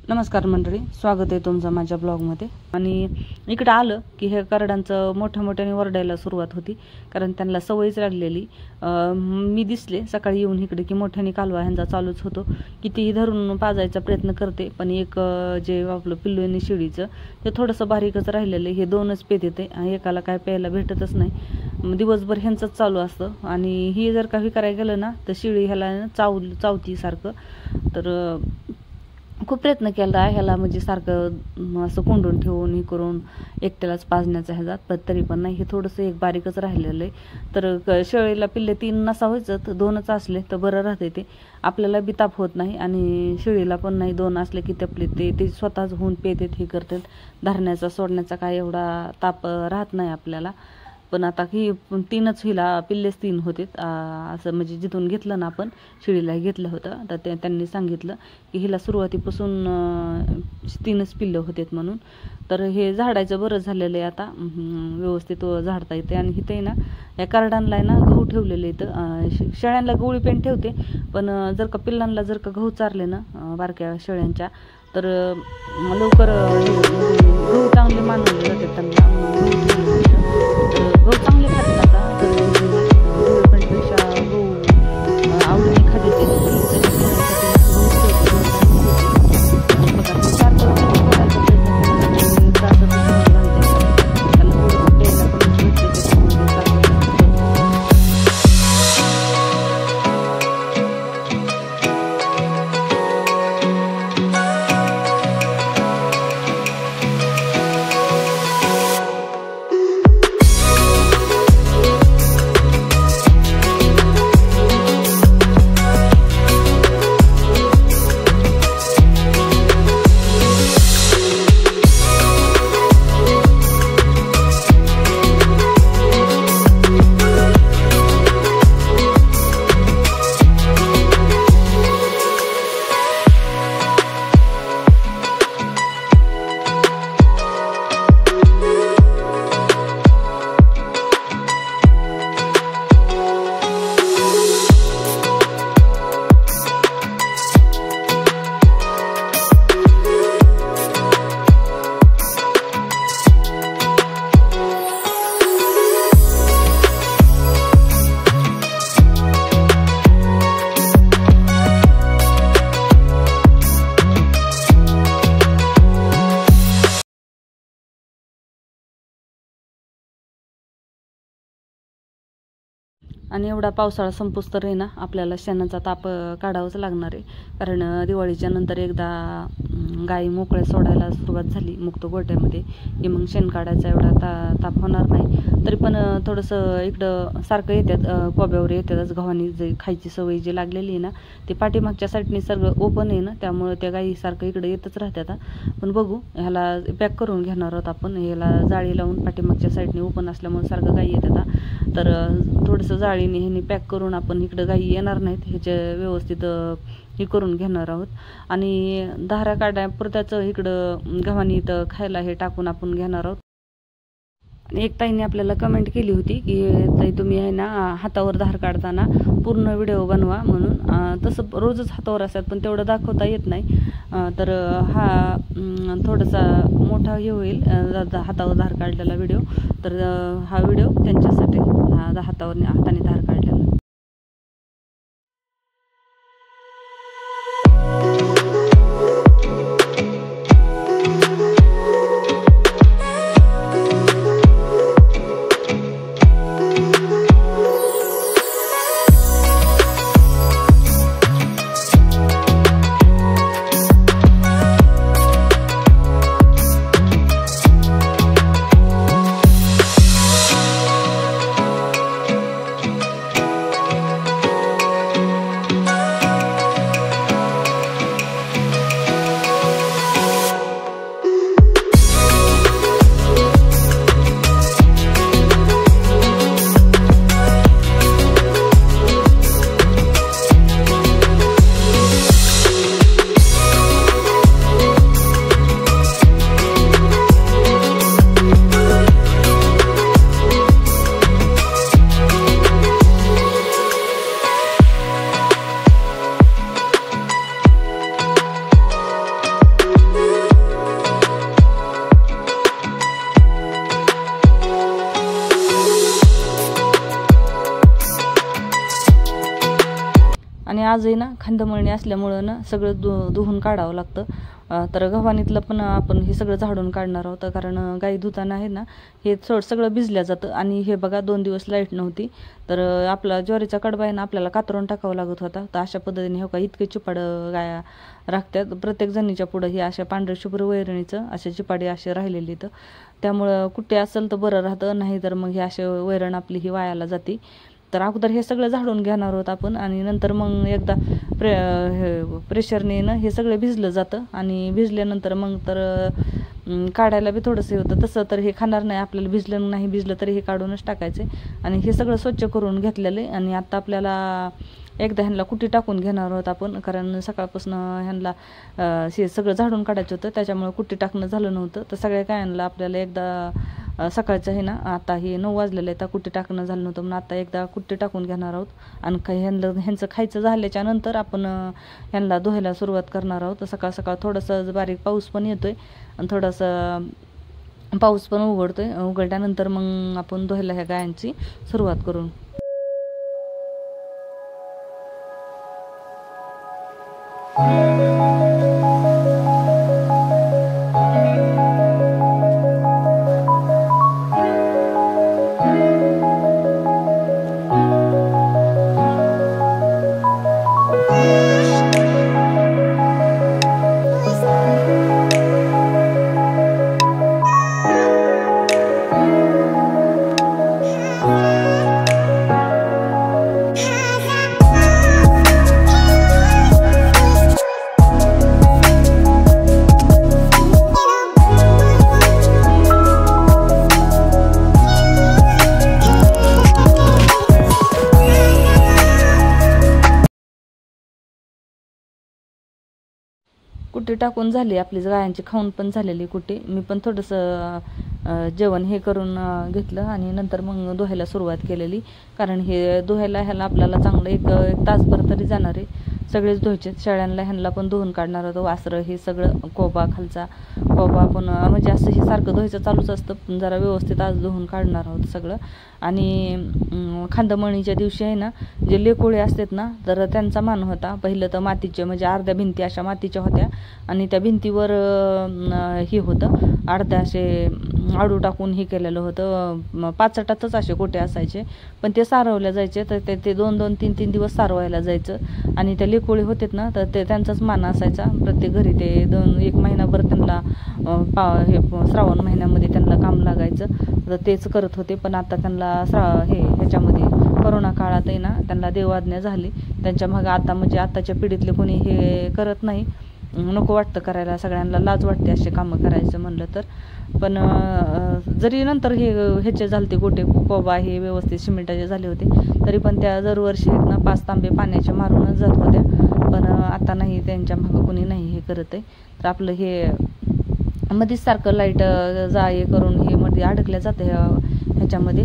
नमस्कार मंडळी, स्वागत आहे तुमचं माझ्या ब्लॉगमध्ये। आणि इकडे आलं की हे करडांचं मोठ्याने ओरडायला सुरुवात होती, कारण त्यांना सवयच लागलेली। मी दिसले सकाळी येऊन इकडे की मोठ्याने कालवा ह्यांचा चालूच होतो, कितीही धरून पाजायचा प्रयत्न करते, पण एक जे आपलं पिल्लू आहे शिडीचं ते थोडंसं बारीकच राहिलेलं, हे दोनच पेत येते, एकाला काय प्यायला भेटतच नाही। दिवसभर ह्यांचंच चालू असतं, आणि ही जर काही करायला गेलं ना तर शिडी ह्याला चावती सारखं। तर खूप प्रयत्न केला ह्याला, म्हणजे सारखं असं कोंडून ठेवून हे करून एकट्यालाच पाजण्याचा ह्याचा, पण तरी पण नाही, हे थोडंसं एक बारीकच राहिलेलं आहे। तर शेळीला पिल्ले 3 नसावेच, 2च असले तर बरं राहते, ते आपल्याला बी ताप होत नाही आणि शेळीला पण नाही। 2 असले की तपले ते स्वतःच होऊन पेतात, हे करतात, धरण्याचा सोडण्याचा काय एवढा ताप राहत नाही आपल्याला। पण आता ही 3च, हिला पिल्लेच 3 होते असं, म्हणजे जिथून घेतलं ना आपण शिडीला घेतलं होतं तर त्यांनी सांगितलं की हिला सुरुवातीपासून 3च पिल्लं होतेत म्हणून। तर हे झाडायचं बरं झालेलं आहे, आता व्यवस्थित झाडता येते। आणि इथे ना या करडांना आहे ना गहू ठेवलेले आहेत, शेळ्यांना गवळी पेंड ठेवते, पण जर का पिल्लांना जर का गहू चारले ना बारक्या शेळ्यांच्या, तर लवकर गहू चांगले मानवले जाते त्यांना, गहू चांगले खातात आता, तर गहूपेंडपेक्षा गहू आवडीने खाते ते। आणि एवढा पावसाळा संपूस तर आहे ना आपल्याला शेणाचा ताप काढावाच लागणार आहे, कारण दिवाळीच्या नंतर एकदा गाई मोकळ्या सोडायला सुरुवात झाली मुक्त गोठ्यामध्ये की मग शेण काढायचा एवढा ताप होणार नाही। तरी पण थोडंसं इकडं सारखं येतात, कोब्यावर येतातच गव्हाणी, जे खायची सवय जी लागलेली आहे ना ते पाठीमागच्या साईडनी सगळं ओपन आहे ना, त्यामुळे त्या गाई सारखं इकडे येतच राहतात। पण बघू, ह्याला पॅक करून घेणार आहोत आपण, ह्याला जाळी लावून पाठीमागच्या साईडनी ओपन असल्यामुळे सारखं गाई येतात, तर थोडंसं जाळीने ह्यानी पॅक करून आपण इकडं गाई येणार नाहीत ह्याचे व्यवस्थित हे करून घेणार आहोत। आणि धारा काढण्यापुरत्याच इकडं गव्हाणी इथं खायला हे टाकून आपण घेणार आहोत। आणि एक ताईने आपल्याला कमेंट केली होती की ताई तुम्ही आहे ना हातावर धार काढताना पूर्ण व्हिडिओ बनवा म्हणून, तसं रोजच हातावर असतात पण तेवढं दाखवता येत नाही, तर हा थोडासा मोठा हे होईल हातावर धार काढलेला व्हिडिओ, तर हा व्हिडिओ त्यांच्यासाठी हाताने धार काढलेला। आजही ना खांदमळणी असल्यामुळं ना सगळं धुवून काढावं लागतं. तर गव्हाणीतलं पण आपण हे सगळं झाडून काढणार आहोत, कारण गाई धुताना आहे ना हे सगळं भिजल्या जातं. आणि हे बघा 2 दिवस लाईट नव्हती, तर आपला ज्वारीचा कडबा आहे ना आपल्याला कातरून टाकावा लागत होता. तर अशा पद्धतीने हो का इतके चिपाड गाया राखतात. प्रत्येक जणीच्या पुढं ही अशा पांढऱ्या शुभ्र वैरणीचं अशा चिपाडी असे राहिलेली. तर त्यामुळं कुठे असेल तर बरं राहतं, नाही तर मग हे असे वैरण आपली ही वायाला जाते. तर अगोदर हे सगळं झाडून घेणार आहोत आपण, आणि नंतर मग एकदा प्रेशरने ना हे सगळं भिजलं जातं. आणि भिजल्यानंतर मग तर काढायला बी थोडंसं होतं. तसं तर हे खाणार नाही आपल्याला, भिजलं नाही भिजलं तरी हे काढूनच टाकायचे. आणि हे सगळं स्वच्छ करून घेतलेलं आहे. आणि आता आपल्याला एकदा ह्यांना कुट्टी टाकून घेणार आहोत आपण, कारण सकाळपासून ह्यांना हे सगळं झाडून काढायचं होतं, त्याच्यामुळे कुट्टी टाकणं झालं नव्हतं. तर सगळ्या गायांना आपल्याला एकदा सकाळचं आहे ना, आता हे 9 वाजलेलं आहे, तर कुट्टी टाकणं झालं नव्हतं म्हणून आता एकदा कुट्टी टाकून घेणार आहोत. आणि ह्यांचं खायचं झाल्याच्या नंतर आपण ह्यांना धुवायला सुरुवात करणार आहोत. तर सकाळ सकाळ थोडंसं बारीक पाऊस पण येतोय आणि थोडंसं पाऊस पण उघडल्यानंतर मग आपण धुवायला ह्या गायांची सुरुवात करू. कुट्टी टाकून झाली आपली गायांची, खाऊन पण झालेली कुट्टी. मी पण थोडंसं जेवण हे करून घेतलं आणि नंतर मग धुवायला सुरुवात केलेली. कारण हे धुवायला ह्याला आपल्याला चांगलं एक तासभर तरी जाणार आहे. सगळेच धुवायचे. शेळ्यांना ह्यांना पण धुवून काढणार होतं, वासरं हे सगळं, कोबा खालचा कोबा पण, म्हणजे असं हे सारखं धुवायचं चालूच असतं. पण जरा व्यवस्थित आज धुवून काढणार आहोत सगळं. आणि खांदमळणीच्या दिवशी आहे ना जे लेकोळे असतात ना, तर त्यांचा मान होता. पहिलं तर मातीचे, म्हणजे अर्ध्या भिंती अशा मातीच्या होत्या आणि त्या भिंतीवर हे होतं, अर्ध्या असे आडू टाकून हे केलेलं होतं. पाचटातच असे कोटे असायचे, पण ते सारवल्या जायचे. तर ते 2-2, 3-3 दिवस सारवायला जायचं. आणि त्या लेकोळी होतेत ना, तर ते त्यांचाच मान असायचा प्रत्येक घरी. ते 1 महिनाभर त्यांना हे श्रावण महिन्यामध्ये त्यांना काम लागायचं, तर तेच करत होते. पण आता त्यांना ह्याच्यामध्ये कोरोना काळात आहे ना त्यांना देवाज्ञा झाली. त्यांच्या मग आता म्हणजे आताच्या पिढीतले कोणी हे करत नाही, नको वाटतं करायला, सगळ्यांना लाज वाटते असे कामं करायचं म्हणलं तर. पण जरी नंतर ह्याचे झाले ते गोटे कोबा हे व्यवस्थित सिमेंटाचे झाले होते, तरी पण त्या दरवर्षी ना 5 तांबे पाण्याचे मारूनच जात होत्या. पण आता नाही, त्यांच्या मागं कोणी नाही हे करत आहे. तर आपलं हे मध्येच सारखं लाईट हे करून हे मध्ये अडकल्या जातं ह्याच्यामध्ये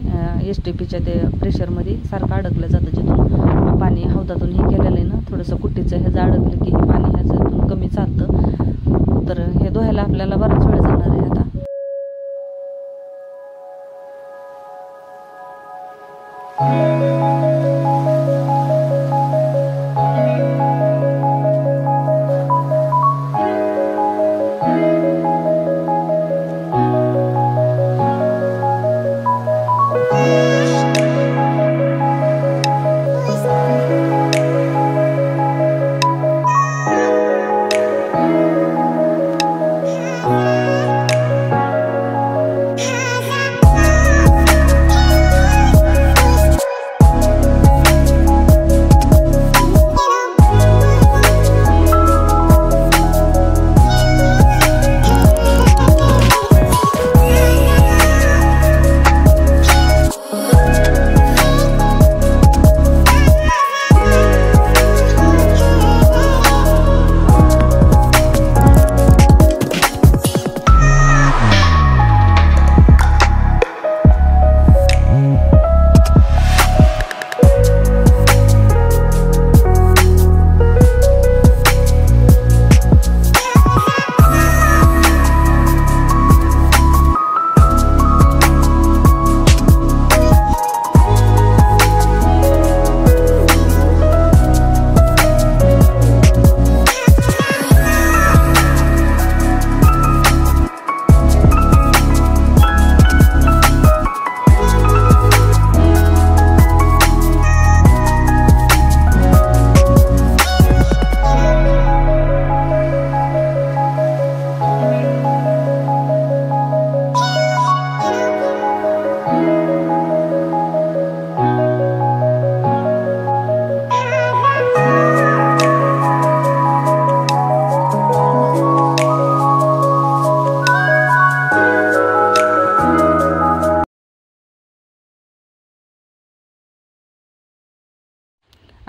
STPच्या ते प्रेशरमध्ये सारखं अडकलं जातं. जिथून पाणी हौदातून हे केलेलं आहे ना, थोडंसं कुट्टीचं ह्याचं अडकलं की हे पाणी ह्याच्यातून कमी चालतं. तर हे धुवायला आपल्याला बराच वेळ जाणार आहे आता.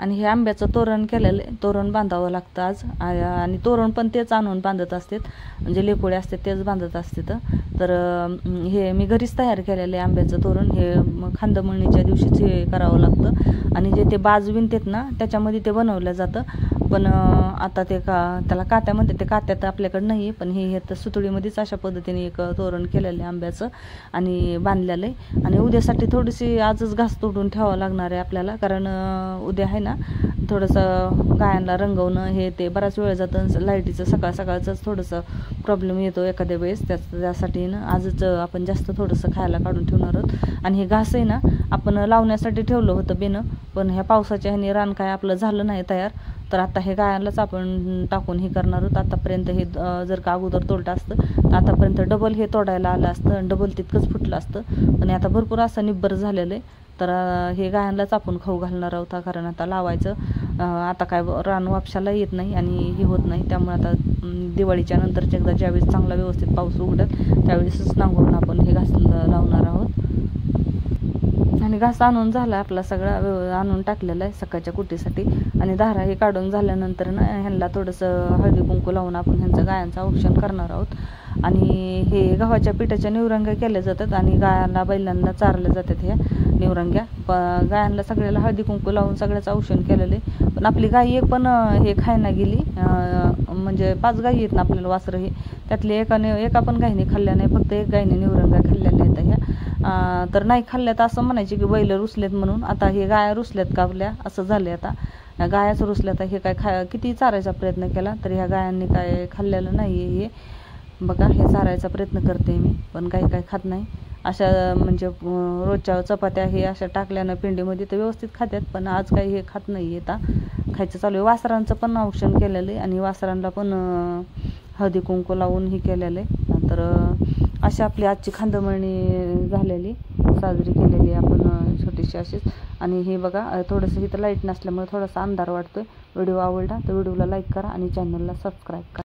आणि हे आंब्याचं तोरण केलेलं आहे, तोरण बांधावं लागतं आज. आणि तोरण पण तेच आणून बांधत असतात, म्हणजे लेकोडे असतात तेच बांधत असतात. तर हे मी घरीच तयार केलेलं आहे आंब्याचं तोरण. हे खांदमळणीच्या दिवशीच हे करावं लागतं आणि जे ते बाज विणतात ना त्याच्यामध्ये ते बनवलं जातं. पण आता ते त्याला कात्या म्हणते, ते कात्या तर आपल्याकडे नाही आहे, पण हे तर सुतळीमध्येच अशा पद्धतीने एक तोरण केलेलं आहे आंब्याचं आणि बांधलेलं आहे. आणि उद्यासाठी थोडीशी आजच घास तोडून ठेवावं लागणार आहे आपल्याला, कारण उद्या आहे ना थोडंसं गायांना रंगवणं हे ते बराच वेळ जातं. लाईटीचं सकाळचंच थोडंसं प्रॉब्लेम येतो एखाद्या वेळेस, त्यासाठी ना आजच आपण जास्त थोडंसं खायला काढून ठेवणार आहोत. आणि हे घास आहे ना आपण लावण्यासाठी ठेवलं होतं बेनं, पण ह्या पावसाच्या ह्याने रान काय आपलं झालं नाही तयार. तर आता हे गायांनाच आपण टाकून हे करणार आहोत. आतापर्यंत हे जर का अगोदर तोडलं असतं तर आतापर्यंत डबल हे तोडायला आलं असतं आणि डबल तितकंच फुटलं असतं. पण आता भरपूर असं निब्बर झालेलं आहे. तर हे गायांनाच आपण खाऊ घालणार आहोत, कारण आता लावायचं आता काय रान वापशाला येत नाही आणि हे होत नाही. त्यामुळे आता दिवाळीच्या नंतरच्या एकदा ज्यावेळेस चांगला व्यवस्थित पाऊस उघडेल त्यावेळेसच नांगरून आपण हे घास लावणार आहोत. आणि घास आणून झाला आपला सगळा आणून टाकलेला आहे सकाळच्या कुटीसाठी. आणि धारा हे काढून झाल्यानंतर ना ह्यांना थोडंसं हळदी कुंकू लावून आपण ह्यांचं गायांचं औक्षण करणार आहोत. आणि हे गव्हाच्या पिठाच्या निवरंग्या केल्या जातात आणि गायांना बैलांना चारल्या जातात ह्या निवरंग्या. गायांना सगळ्याला हळदी कुंकू लावून सगळ्याचं औक्षण केलेलं आहे. पण आपली गाय एक पण हे खायला गेली, म्हणजे 5 गायी आहेत ना आपल्याला वासरं, हे त्यातली एका पण गायीने खाल्ल्या नाही, फक्त एक गायीने निवरंग्या खाल्लेल्या आहेत ह्या. तर नाही खाल्ल्यात असं म्हणायचे की बैल रुसलेत म्हणून. आता हे गाया रुसल्यात का आपल्या असं झाले, आता गायाच रुसल्यात. हे काय किती चारायचा प्रयत्न केला तरी ह्या गायांनी काय खाल्लेलं नाही आहे. हे बघा हे चारायचा प्रयत्न करते मी, पण काही खात नाही. अशा म्हणजे रोजच्या चपात्या हे अशा टाकल्यानं पिंडीमध्ये तर व्यवस्थित खात्यात, पण आज काही हे खात नाही. आता खायचं चालू आहे. वासरांचं पण औक्षण केलेलं आहे आणि वासरांना पण हळदी कुंकू लावून हे केलेलं आहे. तर अशी आपली आजची खांदमळणी झालेली साजरी केलेली आपण छोटीशी अशीच. आणि हे बघा थोडंसं इथं लाईट नसल्यामुळे थोडासा अंधार वाटतोय. व्हिडिओ आवडला तर व्हिडिओला लाईक करा आणि चॅनलला सबस्क्राईब करा.